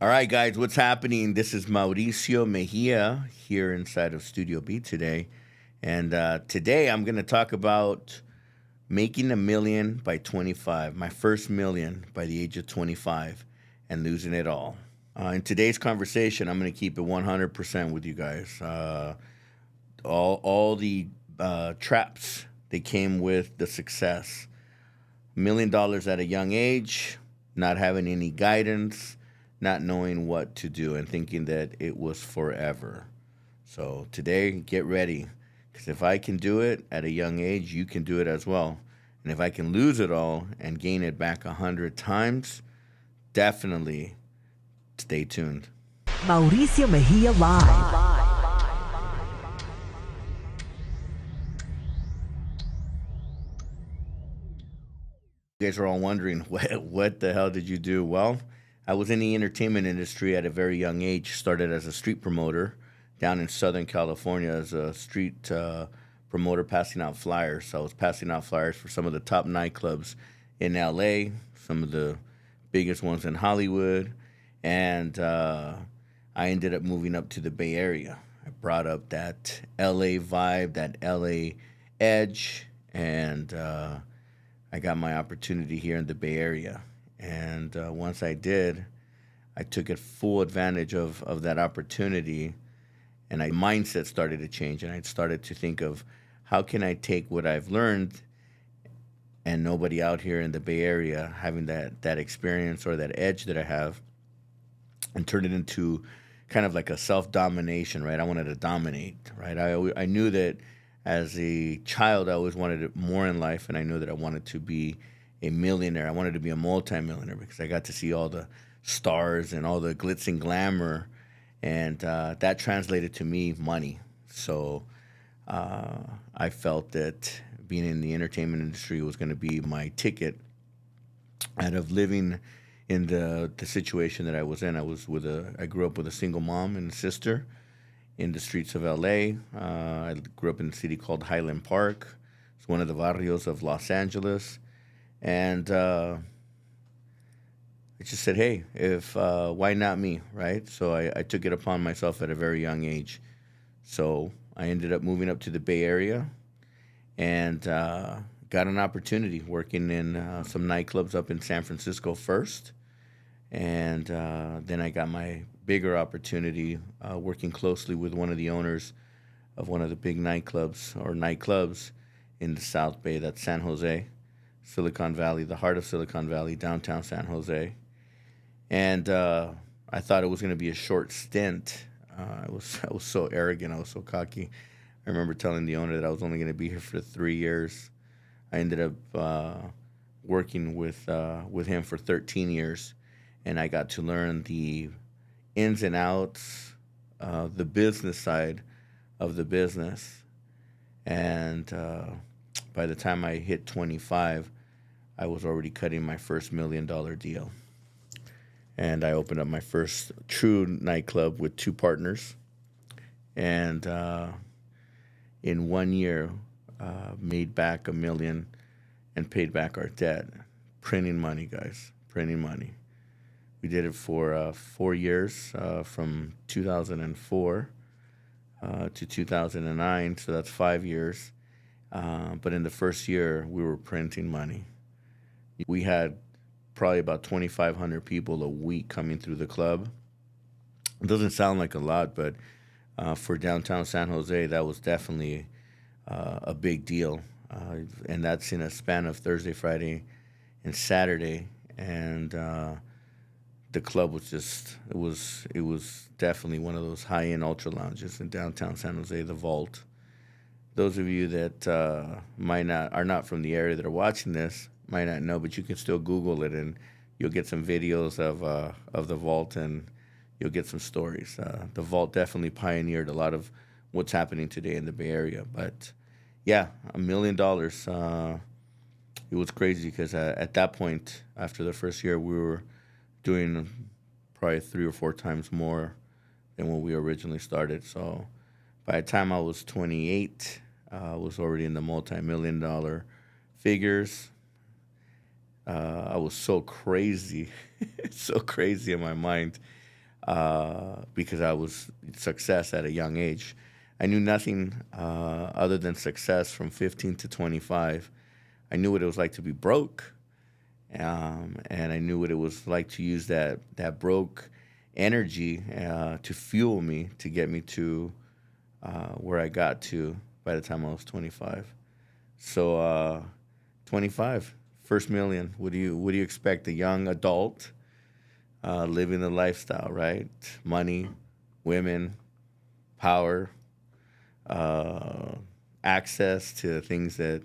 All right, guys, what's happening? This is Mauricio Mejia here inside of Studio B today. And today I'm going to talk about making a million by 25, my first million by the age of 25, and losing it all. In today's conversation, I'm going to keep it 100% with you guys. All the traps that came with the success. $1 million at a young age, not having any guidance, not knowing what to do, and thinking that it was forever. So today, get ready. Because if I can do it at a young age, you can do it as well. And if I can lose it all and gain it back 100 times, definitely stay tuned. Mauricio Mejia Live. You guys are all wondering, what the hell did you do? Well, I was in the entertainment industry at a very young age. Started as a street promoter down in Southern California as a street promoter passing out flyers. So I was passing out flyers for some of the top nightclubs in LA, some of the biggest ones in Hollywood, and I ended up moving up to the Bay Area. I brought up that LA vibe, that LA edge, and I got my opportunity here in the Bay Area. And once I did, I took it full advantage of that opportunity, and my mindset started to change. And I started to think of how can I take what I've learned and nobody out here in the Bay Area having that experience or that edge that I have and turn it into kind of like a self-domination, right? I wanted to dominate, right? I knew that as a child, I always wanted it more in life, and I knew that I wanted to be a millionaire. I wanted to be a multimillionaire because I got to see all the stars and all the glitz and glamour, and that translated to me money. So I felt that being in the entertainment industry was going to be my ticket out of living in the situation that I was in. I grew up with a single mom and sister in the streets of LA. I grew up in a city called Highland Park. It's one of the barrios of Los Angeles. And I just said, hey, if why not me, right? So I took it upon myself at a very young age. So I ended up moving up to the Bay Area and got an opportunity working in some nightclubs up in San Francisco first. And then I got my bigger opportunity working closely with one of the owners of one of the big nightclubs in the South Bay. That's San Jose, Silicon Valley, the heart of Silicon Valley, downtown San Jose. And I thought it was going to be a short stint. I was so arrogant. I was so cocky. I remember telling the owner that I was only going to be here for 3 years. I ended up working with him for 13 years, and I got to learn the ins and outs, the business side of the business. And by the time I hit 25, I was already cutting my first $1 million deal. And I opened up my first true nightclub with two partners. And in 1 year, made back $1 million and paid back our debt. Printing money, guys, printing money. We did it for 4 years, from 2004 to 2009, so that's 5 years. But in the first year, we were printing money. We had probably about 2,500 people a week coming through the club. It doesn't sound like a lot, but for downtown San Jose, that was definitely a big deal. And that's in a span of Thursday, Friday, and Saturday. And the club was it was definitely one of those high-end ultra lounges in downtown San Jose, the Vault. Those of you that are not from the area that are watching this might not know, but you can still Google it and you'll get some videos of the Vault, and you'll get some stories. The Vault definitely pioneered a lot of what's happening today in the Bay Area. But yeah, $1 million. It was crazy because at that point, after the first year, we were doing probably 3 or 4 times more than when we originally started. So by the time I was 28, I was already in the multi-million-dollar figures. I was so crazy, so crazy in my mind. because I was success at a young age. I knew nothing other than success from 15 to 25. I knew what it was like to be broke, and I knew what it was like to use that broke energy to fuel me to get me to where I got to by the time I was 25. So 25, first million. What do you expect? A young adult living the lifestyle, right? Money, women, power, uh, access to things that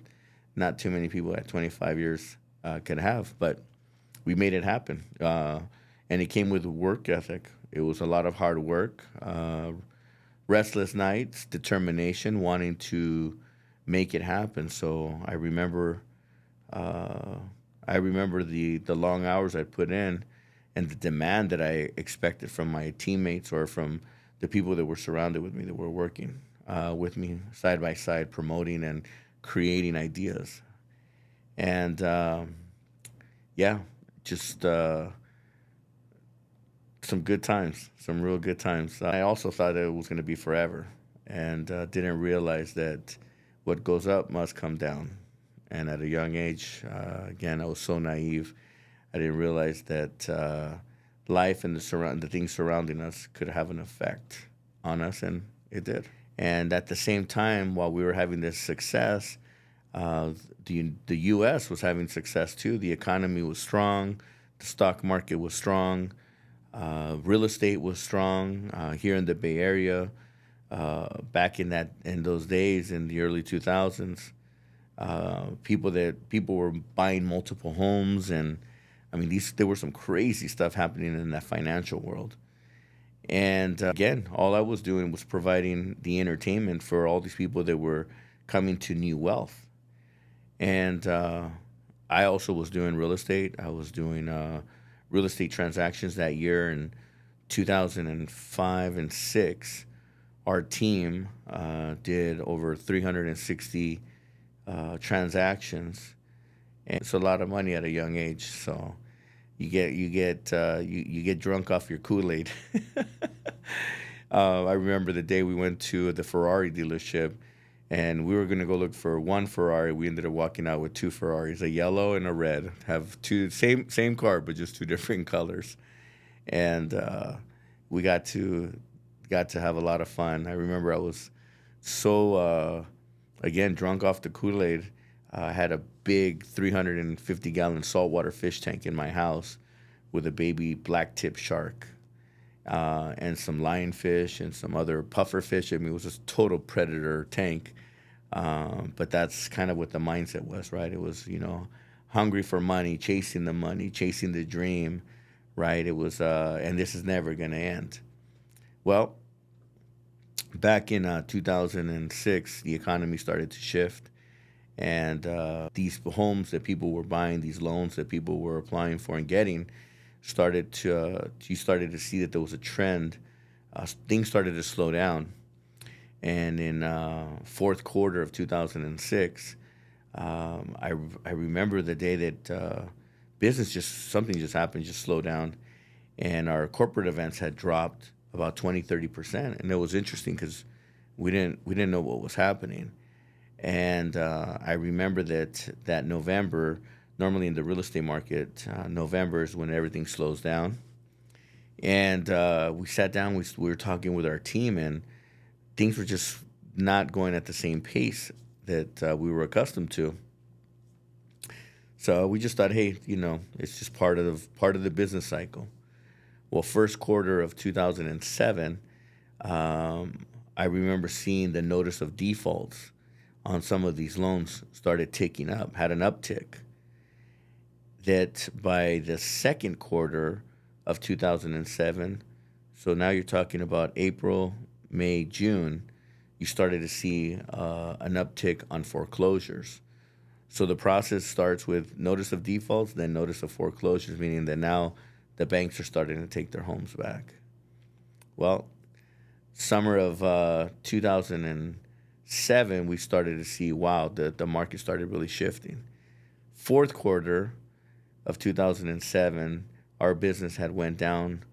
not too many people at 25 years could have. But we made it happen, and it came with work ethic. It was a lot of hard work, restless nights, determination, wanting to make it happen. So uh, I remember the long hours I put in, and the demand that I expected from my teammates or from the people that were surrounded with me that were working with me side by side, promoting and creating ideas. And yeah, just some good times, some real good times. I also thought that it was going to be forever, and didn't realize that what goes up must come down. And at a young age, again, I was so naive. I didn't realize that life and the things surrounding us could have an effect on us, and it did. And at the same time, while we were having this success, the U.S. was having success too. The economy was strong, the stock market was strong, real estate was strong here in the Bay Area. Back in those days, in the early 2000s, people were buying multiple homes, and I mean, there was some crazy stuff happening in that financial world. And again, all I was doing was providing the entertainment for all these people that were coming to new wealth. And I also was doing real estate. I was doing real estate transactions that year in 2005 and 6. Our team did over 360 transactions, and it's a lot of money at a young age. So you get drunk off your Kool-Aid. I remember the day we went to the Ferrari dealership, and we were going to go look for one Ferrari. We ended up walking out with two Ferraris, a yellow and a red. Have two same car, but just two different colors. And we got to have a lot of fun. I remember I was so again drunk off the Kool-Aid. I had a big 350-gallon saltwater fish tank in my house with a baby black tip shark and some lionfish and some other puffer fish. I mean, it was a total predator tank. But that's kind of what the mindset was, right? It was, hungry for money, chasing the dream, right? It was, and this is never going to end. Well, back in 2006, the economy started to shift, and these homes that people were buying, these loans that people were applying for and getting, you started to see that there was a trend. Things started to slow down, and in fourth quarter of 2006, I remember the day that something just happened, just slowed down, and our corporate events had dropped about 20-30%. And it was interesting because we didn't know what was happening. And I remember that November, normally in the real estate market, November is when everything slows down. And we sat down, we were talking with our team, and things were just not going at the same pace that we were accustomed to. So we just thought, hey, it's just part of the business cycle. Well, first quarter of 2007, I remember seeing the notice of defaults on some of these loans started ticking up, had an uptick. That by the second quarter of 2007, so now you're talking about April, May, June, you started to see an uptick on foreclosures. So the process starts with notice of defaults, then notice of foreclosures, meaning that now the banks are starting to take their homes back. Well, summer of 2007, we started to see, wow, the market started really shifting. Fourth quarter of 2007, our business had went down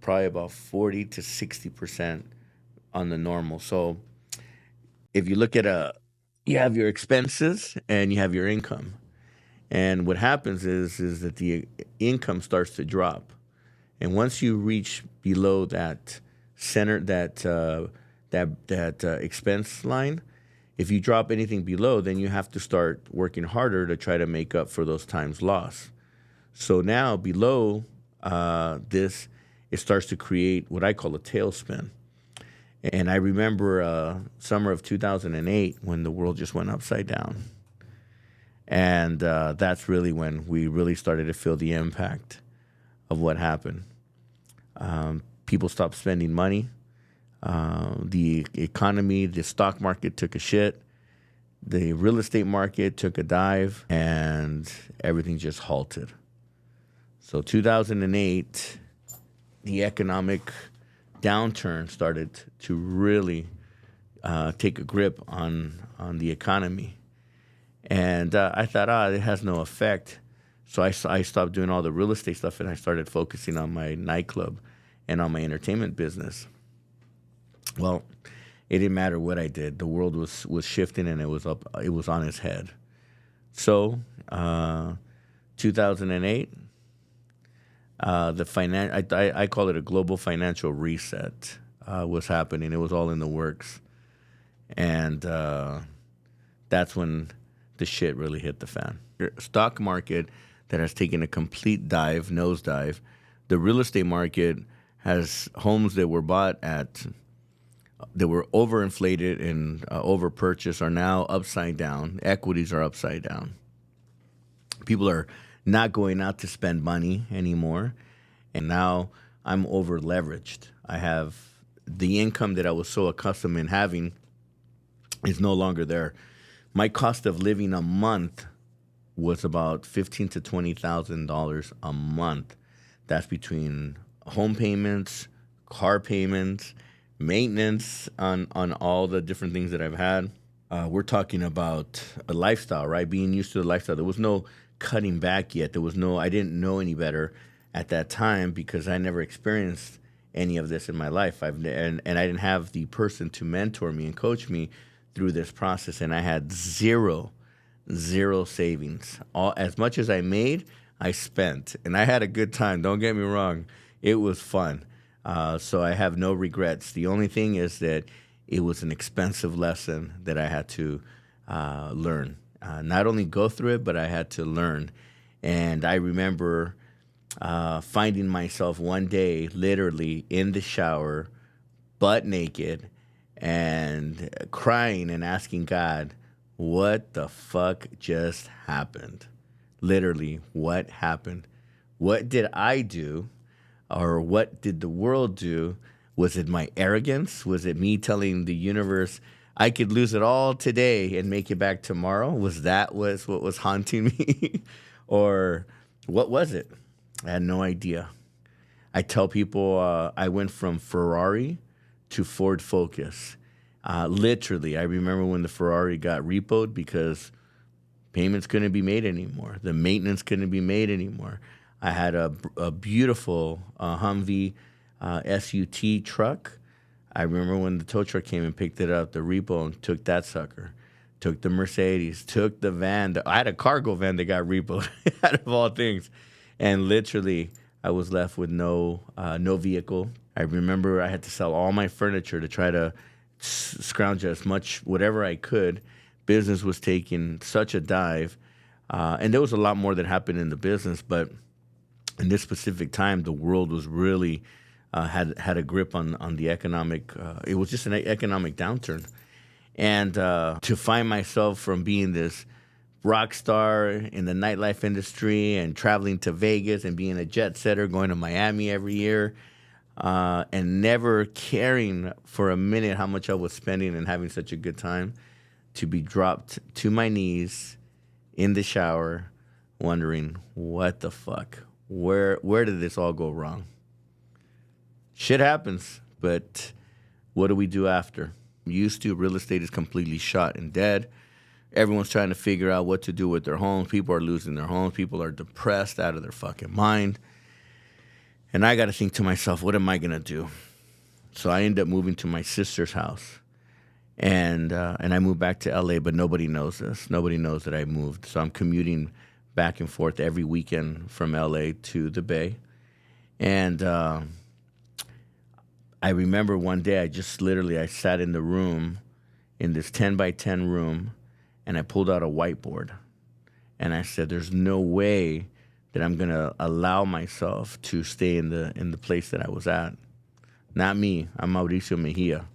probably about 40 to 60% on the normal. So if you look at you have your expenses and you have your income. And what happens is that the income starts to drop. And once you reach below that center, that expense line, if you drop anything below, then you have to start working harder to try to make up for those times lost. So now below this, it starts to create what I call a tailspin. And I remember summer of 2008 when the world just went upside down. And that's really when we really started to feel the impact of what happened. People stopped spending money. The economy, the stock market took a shit. The real estate market took a dive, and everything just halted. So 2008, the economic downturn started to really take a grip on the economy. And I thought, it has no effect. So I stopped doing all the real estate stuff, and I started focusing on my nightclub and on my entertainment business. Well, it didn't matter what I did. The world was shifting, and it was on its head. So 2008, I call it a global financial reset was happening. It was all in the works. And that's when the shit really hit the fan. Stock market that has taken a complete nosedive. The real estate market has homes that were bought that were overinflated and overpurchased are now upside down. Equities are upside down. People are not going out to spend money anymore. And now I'm over leveraged. I have the income that I was so accustomed in having is no longer there. My cost of living a month was about $15,000 to $20,000 a month. That's between home payments, car payments, maintenance on all the different things that I've had. We're talking about a lifestyle, right? Being used to the lifestyle. There was no cutting back yet. I didn't know any better at that time because I never experienced any of this in my life. And I didn't have the person to mentor me and coach me through this process. And I had zero savings. As much as I made, I spent. And I had a good time. Don't get me wrong. It was fun. So I have no regrets. The only thing is that it was an expensive lesson that I had to learn. Not only go through it, but I had to learn. And I remember finding myself one day literally in the shower, butt naked, and crying and asking God, what the fuck just happened? Literally, what happened? What did I do? Or what did the world do? Was it my arrogance? Was it me telling the universe I could lose it all today and make it back tomorrow? Was what was haunting me? Or what was it? I had no idea. I tell people I went from Ferrari to Ford Focus. Literally, I remember when the Ferrari got repoed because payments couldn't be made anymore. The maintenance couldn't be made anymore. I had a beautiful Humvee SUT truck. I remember when the tow truck came and picked it up, the repo, and took that sucker. Took the Mercedes, took the van. I had a cargo van that got repoed out of all things. And literally, I was left with no vehicle. I remember I had to sell all my furniture to try to scrounge as much, whatever I could. Business was taking such a dive. And there was a lot more that happened in the business, but in this specific time, the world was really had a grip on the economic. It was just an economic downturn, and to find myself from being this rock star in the nightlife industry and traveling to Vegas and being a jet setter, going to Miami every year, and never caring for a minute how much I was spending and having such a good time, to be dropped to my knees in the shower, wondering what the fuck. Where did this all go wrong? Shit happens, but what do we do after? Used to, real estate is completely shot and dead. Everyone's trying to figure out what to do with their homes. People are losing their homes. People are depressed out of their fucking mind. And I got to think to myself, what am I going to do? So I ended up moving to my sister's house. And I moved back to LA, but nobody knows this. Nobody knows that I moved. So I'm commuting back and forth every weekend from LA to the Bay. And I remember one day I sat in the room, in this 10 by 10 room, and I pulled out a whiteboard. And I said, there's no way that I'm going to allow myself to stay in the place that I was at. Not me. I'm Mauricio Mejia.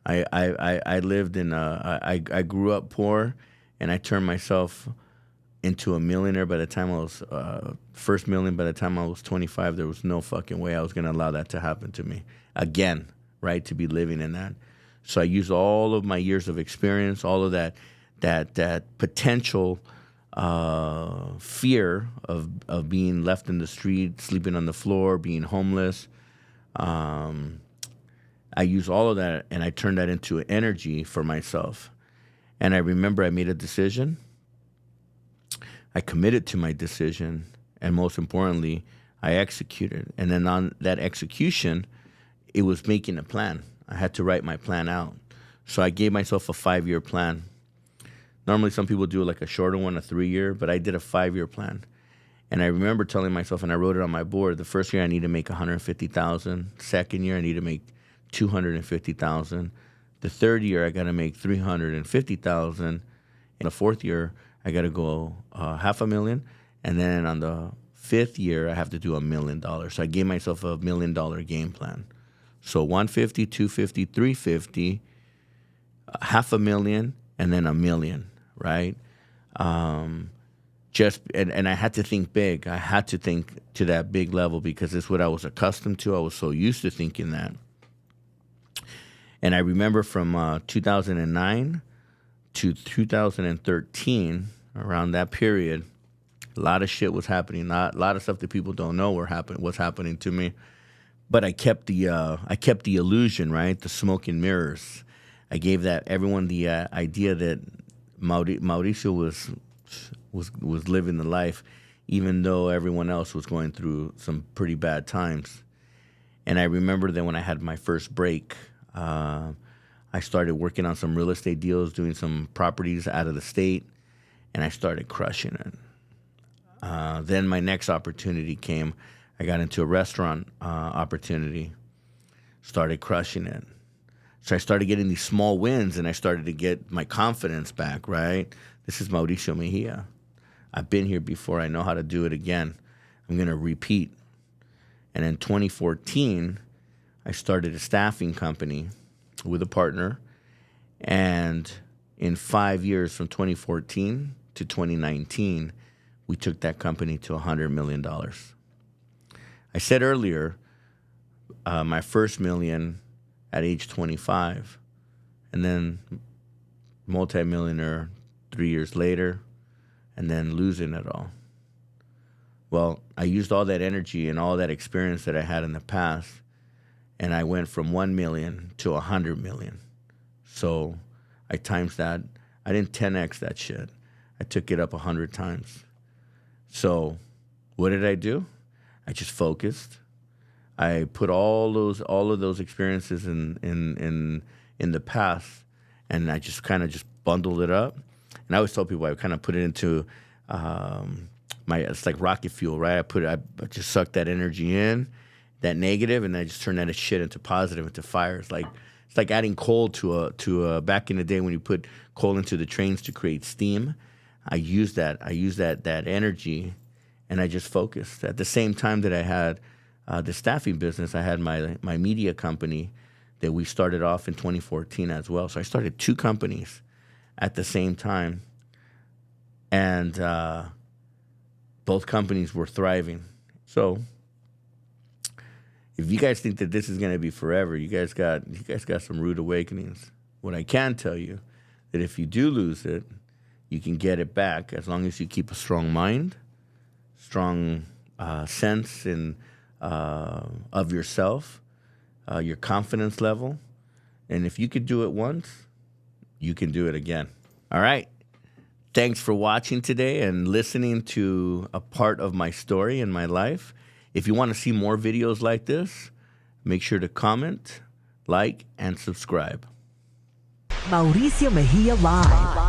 I lived I grew up poor, and I turned myself into a millionaire by the time I was, first million by the time I was 25. There was no fucking way I was going to allow that to happen to me again, right? To be living in that. So I used all of my years of experience, all of that potential fear of being left in the street, sleeping on the floor, being homeless. I used all of that, and I turned that into energy for myself. And I remember I made a decision. I committed to my decision, and most importantly, I executed. And then on that execution, it was making a plan. I had to write my plan out. So I gave myself a 5-year plan. Normally, some people do like a shorter one, a 3-year, but I did a 5-year plan. And I remember telling myself, and I wrote it on my board, the first year I need to make $150,000. Second year I need to make $250,000. The third year I got to make $350,000. In the fourth year I got to go $500,000, and then on the fifth year I have to do $1 million. So I gave myself a $1 million game plan. So 150, 250, 350, $500,000, and then $1 million, right? And I had to think big. I had to think to that big level because it's what I was accustomed to. I was so used to thinking that. And I remember from 2009 to 2013, around that period, a lot of shit was happening. A lot of stuff that people don't know what's happening to me. But I kept the illusion, right? The smoke and mirrors. I gave everyone the idea that Mauricio was living the life, even though everyone else was going through some pretty bad times. And I remember that when I had my first break, I started working on some real estate deals, doing some properties out of the state, and I started crushing it. Then my next opportunity came. I got into a restaurant opportunity, started crushing it. So I started getting these small wins, and I started to get my confidence back, right? This is Mauricio Mejia. I've been here before. I know how to do it again. I'm going to repeat. And in 2014, I started a staffing company with a partner. And in 5 years, from 2014 to 2019, we took that company to $100 million. I said earlier, my first million at age 25, and then multimillionaire 3 years later, and then losing it all. Well, I used all that energy and all that experience that I had in the past, and I went from 1 million to 100 million. So I times that. I didn't 10x that shit. I took it up 100 times. So what did I do? I just focused. I put all of those experiences in the past, and I just kind of just bundled it up. And I always tell people I kind of put it into it's like rocket fuel, right? I just suck that energy in, that negative, and I just turn that shit into positive, into fire. It's like adding coal to a back in the day when you put coal into the trains to create steam. I use that energy, and I just focused. At the same time that I had the staffing business, I had my media company that we started off in 2014 as well. So I started 2 companies at the same time, and both companies were thriving. So if you guys think that this is going to be forever, you guys got some rude awakenings. What I can tell you, that if you do lose it, you can get it back as long as you keep a strong mind, strong sense of yourself, your confidence level. And if you could do it once, you can do it again. All right. Thanks for watching today and listening to a part of my story in my life. If you want to see more videos like this, make sure to comment, like, and subscribe. Mauricio Mejia Live.